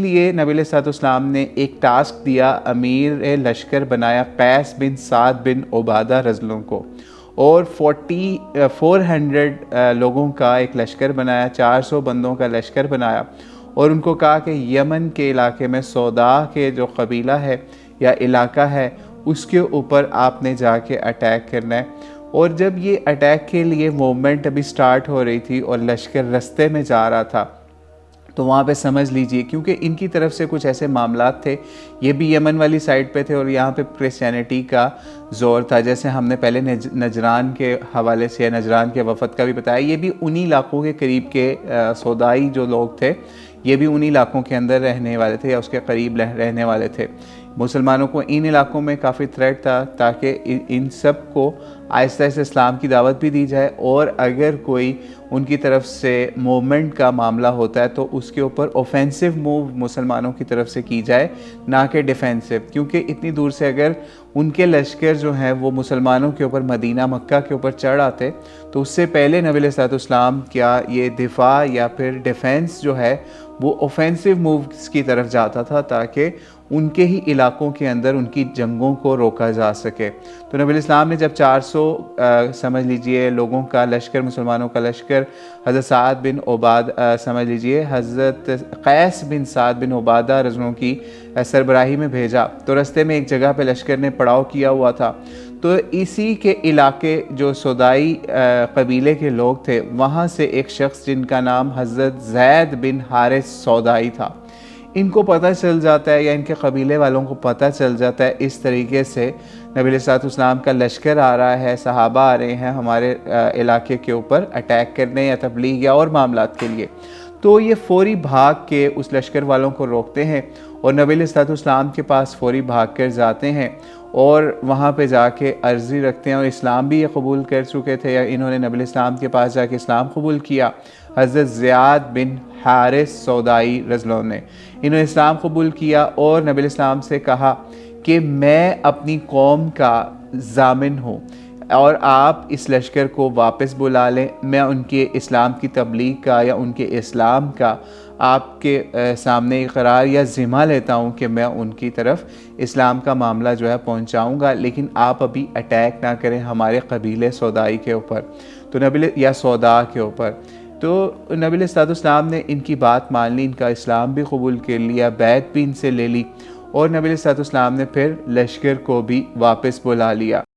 لیے نبی علیہ الصلوۃ والسلام نے ایک ٹاسک دیا، امیر لشکر بنایا قیس بن سعد بن عبادہ رضلوں کو، اور 400 لوگوں کا ایک لشکر بنایا، 400 بندوں کا لشکر بنایا، اور ان کو کہا کہ یمن کے علاقے میں سودا کے جو قبیلہ ہے یا علاقہ ہے اس کے اوپر آپ نے جا کے اٹیک کرنا ہے۔ اور جب یہ اٹیک کے لیے موومنٹ ابھی سٹارٹ ہو رہی تھی اور لشکر رستے میں جا رہا تھا، تو وہاں پہ سمجھ لیجئے، کیونکہ ان کی طرف سے کچھ ایسے معاملات تھے، یہ بھی یمن والی سائڈ پہ تھے اور یہاں پہ کرسچینٹی کا زور تھا، جیسے ہم نے پہلے نجران کے حوالے سے نجران کے وفد کا بھی بتایا، یہ بھی انہی علاقوں کے قریب کے سودائی جو لوگ تھے، یہ بھی انہی علاقوں کے اندر رہنے والے تھے یا اس کے قریب رہنے والے تھے۔ مسلمانوں کو ان علاقوں میں کافی تھریٹ تھا، تاکہ ان سب کو آہستہ آہستہ اسلام کی دعوت بھی دی جائے، اور اگر کوئی ان کی طرف سے موومنٹ کا معاملہ ہوتا ہے تو اس کے اوپر اوفینسو موو مسلمانوں کی طرف سے کی جائے، نہ کہ ڈیفینسو، کیونکہ اتنی دور سے اگر ان کے لشکر جو ہیں وہ مسلمانوں کے اوپر مدینہ مکہ کے اوپر چڑھ آتے تو اس سے پہلے نبی علیہ الصلوۃ والسلام کیا یہ دفاع یا پھر ڈیفینس جو ہے وہ اوفینسو مووز کی طرف جاتا تھا، تاکہ ان کے ہی علاقوں کے اندر ان کی جنگوں کو روکا جا سکے۔ تو نبی علیہ السلام نے جب 400 سمجھ لیجئے لوگوں کا لشکر، مسلمانوں کا لشکر، حضرت سعد بن عبادہ سمجھ لیجئے حضرت قیس بن سعد بن عبادہ رضوں کی سربراہی میں بھیجا، تو رستے میں ایک جگہ پہ لشکر نے پڑاؤ کیا ہوا تھا، تو اسی کے علاقے جو سودائی قبیلے کے لوگ تھے، وہاں سے ایک شخص جن کا نام حضرت زید بن حارث سودائی تھا، ان کو پتہ چل جاتا ہے یا ان کے قبیلے والوں کو پتہ چل جاتا ہے اس طریقے سے نبی علیہ الصلوۃ والسلام کا لشکر آ رہا ہے، صحابہ آ رہے ہیں ہمارے علاقے کے اوپر اٹیک کرنے یا تبلیغ یا اور معاملات کے لیے، تو یہ فوری بھاگ کے اس لشکر والوں کو روکتے ہیں اور نبی علیہ الصلوۃ والسلام کے پاس فوری بھاگ کر جاتے ہیں اور وہاں پہ جا کے عرضی رکھتے ہیں، اور اسلام بھی یہ قبول کر چکے تھے یا انہوں نے نبی علیہ السلام کے پاس جا کے اسلام قبول کیا۔ حضرت زیاد بن حارث سودائی رضلوں نے انہوں نے اسلام قبول کیا اور نبی علیہ السلام سے کہا کہ میں اپنی قوم کا ضامن ہوں اور آپ اس لشکر کو واپس بلا لیں، میں ان کے اسلام کی تبلیغ کا یا ان کے اسلام کا آپ کے سامنے اقرار یا ذمہ لیتا ہوں کہ میں ان کی طرف اسلام کا معاملہ جو ہے پہنچاؤں گا، لیکن آپ ابھی اٹیک نہ کریں ہمارے قبیلے سودائی کے اوپر یا سودا کے اوپر۔ تو نبی علیہ الصلوۃ والسلام نے ان کی بات مان لی، ان کا اسلام بھی قبول کر لیا، بیعت بھی ان سے لے لی، اور نبی علیہ الصلوۃ والسلام نے پھر لشکر کو بھی واپس بلا لیا۔